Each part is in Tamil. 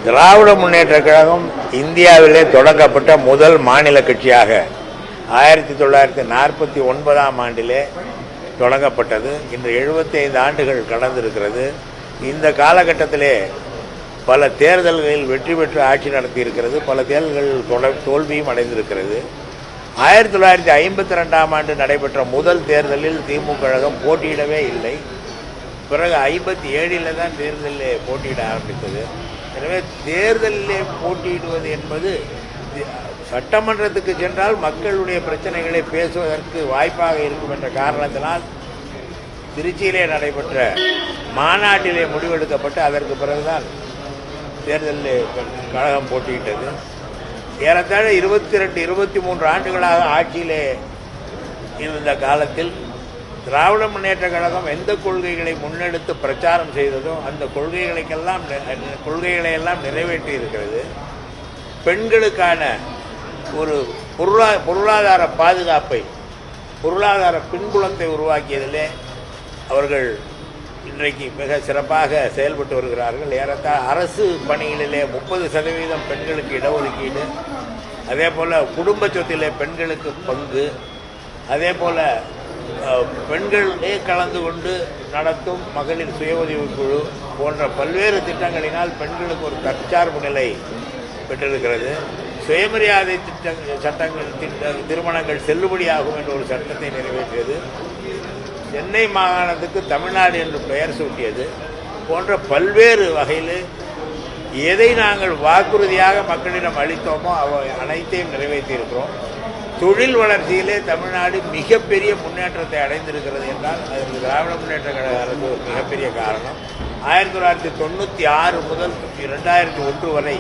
திராவிட முன்னேற்ற கழகம் இந்தியாவிலே தொடங்கப்பட்ட முதல் மாநில கட்சியாக 1949ஆம் ஆண்டிலே தொடங்கப்பட்டது. இன்று 75 ஆண்டுகள் கடந்திருக்கிறது. இந்த காலகட்டத்திலே பல தேர்தல்களில் வெற்றி பெற்று ஆட்சி நடத்தியிருக்கிறது. பல தேர்தல்களில் தோல்வியும் அடைந்திருக்கிறது. 1952ஆம் ஆண்டு நடைபெற்ற முதல் தேர்தலில் திமுக கழகம் போட்டியிடவே இல்லை. பிறகு 57 தான் தேர்தலில் போட்டியிட ஆரம்பித்தது. எனவே தேர்தலிலே போட்டியிடுவது என்பது சட்டமன்றத்துக்கு சென்றால் மக்களுடைய பிரச்சனைகளை பேசுவதற்கு வாய்ப்பாக இருக்கும் என்ற காரணத்தினால் திருச்சியிலே நடைபெற்ற மாநாட்டிலே முடிவெடுக்கப்பட்டு அதற்கு பிறகுதான் தேர்தலில் கழகம் போட்டியிட்டது. ஏறத்தாழ 22-23 ஆண்டுகளாக ஆட்சியிலே இருந்த காலத்தில் திராவிட முன்னேற்ற கழகம் எந்த கொள்கைகளை முன்னெடுத்து பிரச்சாரம் செய்ததோ அந்த கொள்கைகளை எல்லாம் நிறைவேற்றி இருக்கிறது. பெண்களுக்கான ஒரு பொருளாதார பாதுகாப்பை, பொருளாதார பின்புலத்தை உருவாக்கியதிலே அவர்கள் இன்றைக்கு மிக சிறப்பாக செயல்பட்டு வருகிறார்கள். ஏறத்தாழ அரசு பணிகளிலே 30% பெண்களுக்கு இடஒதுக்கீடு, அதே போல் குடும்ப சொத்திலே பெண்களுக்கு பங்கு, அதே போல் பெண்களே கலந்து கொண்டு நடத்தும் மகளிர் சுய உதவிக் குழு போன்ற பல்வேறு திட்டங்களினால் பெண்களுக்கு ஒரு தற்சார்பு நிலை பெற்றிருக்கிறது. சுயமரியாதை சட்டங்கள் திருமணங்கள் செல்லுபடியாகும் என்ற ஒரு சட்டத்தை நிறைவேற்றியது. சென்னை மாகாணத்துக்கு தமிழ்நாடு என்று பெயர் சூட்டியது போன்ற பல்வேறு வகையில் எதை நாங்கள் வாக்குறுதியாக மக்களிடம் அளித்தோமோ அவை அனைத்தையும் நிறைவேற்றியிருக்கிறோம். தொழில் வளர்ச்சியிலே தமிழ்நாடு மிகப்பெரிய முன்னேற்றத்தை அடைந்திருக்கிறது என்றால் அதற்கு திராவிட முன்னேற்ற கழக அரசு ஒரு மிகப்பெரிய காரணம். 1996 முதல் 2001 வரை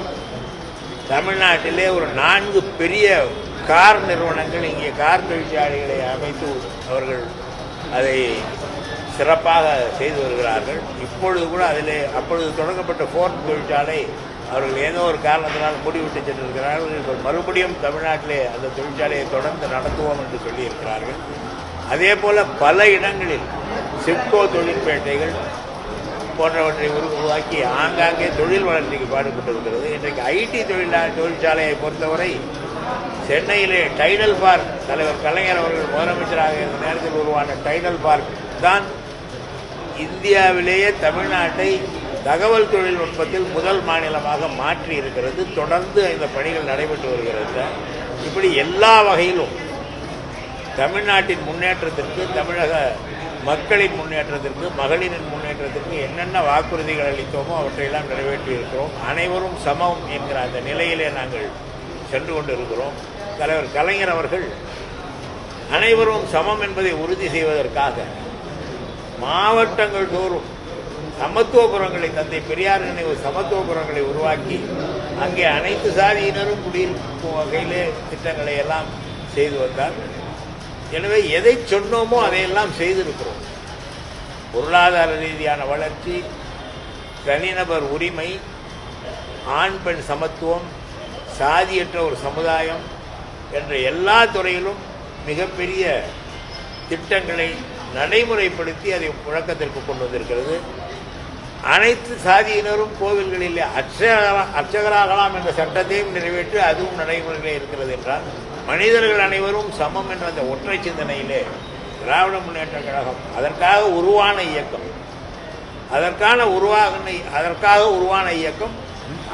தமிழ்நாட்டிலே ஒரு 4 பெரிய கார் நிறுவனங்கள் இங்கே கார் தொழிற்சாலைகளை அமைத்து அவர்கள் அதை சிறப்பாக செய்து வருகிறார்கள். இப்பொழுது கூட அப்பொழுது தொடங்கப்பட்ட ஃபோர்ட் தொழிற்சாலை அவர்கள் ஏதோ ஒரு காரணத்தினால் மூடிவிட்டு சென்றிருக்கிறார்கள். இப்போ மறுபடியும் தமிழ்நாட்டிலே அந்த தொழிற்சாலையை தொடர்ந்து நடத்துவோம் என்று சொல்லியிருக்கிறார்கள். அதே போல் பல இடங்களில் சிப்கோ தொழிற்பேட்டைகள் போன்றவற்றை உருவாக்கி ஆங்காங்கே தொழில் வளர்ச்சிக்கு பாடுபட்டிருக்கிறது. இன்றைக்கு ஐடி தொழிற்சாலையை பொறுத்தவரை சென்னையிலே டைடல் பார்க் தலைவர் கலைஞர் அவர்கள் முதலமைச்சராக இருந்த நேரத்தில் உருவான டைடல் பார்க் தான் இந்தியாவிலேயே தமிழ்நாட்டை தகவல் தொழில்நுட்பத்தில் முதல் மாநிலமாக மாற்றி இருக்கிறது. தொடர்ந்து இந்த பணிகள் நடைபெற்று வருகிறது. இப்படி எல்லா வகையிலும் தமிழ்நாட்டின் முன்னேற்றத்திற்கு, தமிழக மக்களின் முன்னேற்றத்திற்கு, மகளிரின் முன்னேற்றத்திற்கு என்னென்ன வாக்குறுதிகள் அளித்தோமோ அவற்றையெல்லாம் நிறைவேற்றி இருக்கிறோம். அனைவரும் சமம் என்கிற அந்த நிலையிலே நாங்கள் சென்று கொண்டு இருக்கிறோம். தலைவர் கலைஞர் அவர்கள் அனைவரும் சமம் என்பதை உறுதி செய்வதற்காக மாவட்டங்கள் தோறும் சமத்துவபுரங்களை, தந்தை பெரியார் நினைவு சமத்துவபுரங்களை உருவாக்கி அங்கே அனைத்து சாதியினரும் குடியிருக்கும் வகையிலே திட்டங்களை எல்லாம் செய்து வந்தார். எனவே எதை சொன்னோமோ அதையெல்லாம் செய்திருக்கிறோம். பொருளாதார ரீதியான வளர்ச்சி, தனிநபர் உரிமை, ஆண் பெண் சமத்துவம், சாதியற்ற ஒரு சமுதாயம் என்ற எல்லா துறையிலும் மிகப்பெரிய திட்டங்களை நடைமுறைப்படுத்தி அதை புழக்கத்திற்கு கொண்டு வந்திருக்கிறது. அனைத்து சாதியினரும் கோவில்களில் அர்ச்சகராகலாம் என்ற சட்டத்தையும் நிறைவேற்றி அதுவும் நடைமுறையிலே இருக்கிறது என்றால் மனிதர்கள் அனைவரும் சமம் என்ற அந்த ஒற்றை சிந்தனையிலே திராவிட முன்னேற்ற கழகம் அதற்காக உருவான இயக்கம்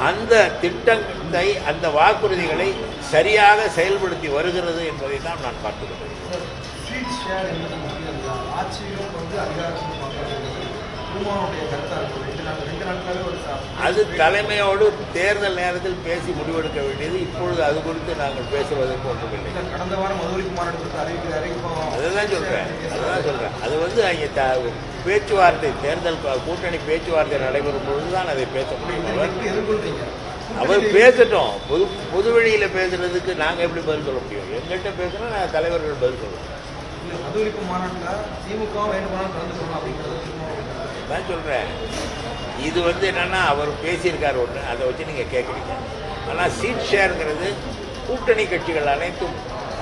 அந்த திட்டத்தை, அந்த வாக்குறுதிகளை சரியாக செயல்படுத்தி வருகிறது என்பதை தான் நான் பார்த்துக்கிறேன். அது தலைமையோடு தேர்தல் நேரத்தில் பேசி முடிவெடுக்க வேண்டியது. இப்பொழுது அது குறித்து நாங்கள் பேசுவதற்கு ஒன்றுமில்லை. கடந்த வாரம் அதுதான் சொல்றேன். அது அங்கே பேச்சுவார்த்தை, தேர்தல் கூட்டணி பேச்சுவார்த்தை நடைபெறும் பொழுதுதான் அதை பேச முடியும். அவர் பேசட்டும். பொது வழியில் பேசுறதுக்கு நாங்கள் எப்படி பதில் சொல்ல முடியும்? எங்கள்கிட்ட பேசுனா நாங்கள் தலைவர்கள் பதில் சொல்லுவோம். தான் சொல்கிறேன். இது என்னென்னா அவர் பேசியிருக்கார் ஒன்று, அதை வச்சு நீங்கள் கேட்குறீங்க. ஆனால் சீட் ஷேருங்கிறது கூட்டணி கட்சிகள் அனைத்தும்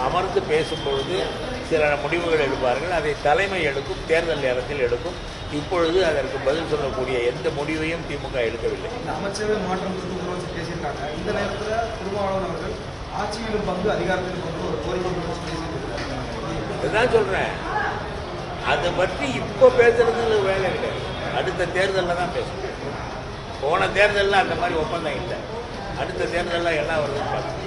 அமர்ந்து பேசும்பொழுது சில முடிவுகள் எடுப்பார்கள். அதை தலைமை எடுக்கும், தேர்தல் நேரத்தில் எடுக்கும். இப்பொழுது அதற்கு பதில் சொல்லக்கூடிய எந்த முடிவையும் திமுக எடுக்கவில்லை. அமைச்சரவை மாற்றம் குறித்து முதலமைச்சர் பேசியிருக்காங்க. இந்த நேரத்தில் திருமாவளவன் அவர்கள் ஆட்சியிலும் பங்கு அதிகாரத்திலும் பங்கு ஒரு கோரிக்கை பேசியிருக்காங்க. இதுதான் சொல்கிறேன். அதை பற்றி இப்போ பேசுறதுல வேலை கிடையாது. அடுத்த தேர்தலில் தான் பேசணும். போன தேர்தலில் அந்த மாதிரி ஒப்பந்தம் இல்லை. அடுத்த தேர்தலில் என்ன வருதுன்னு பார்க்கணும்.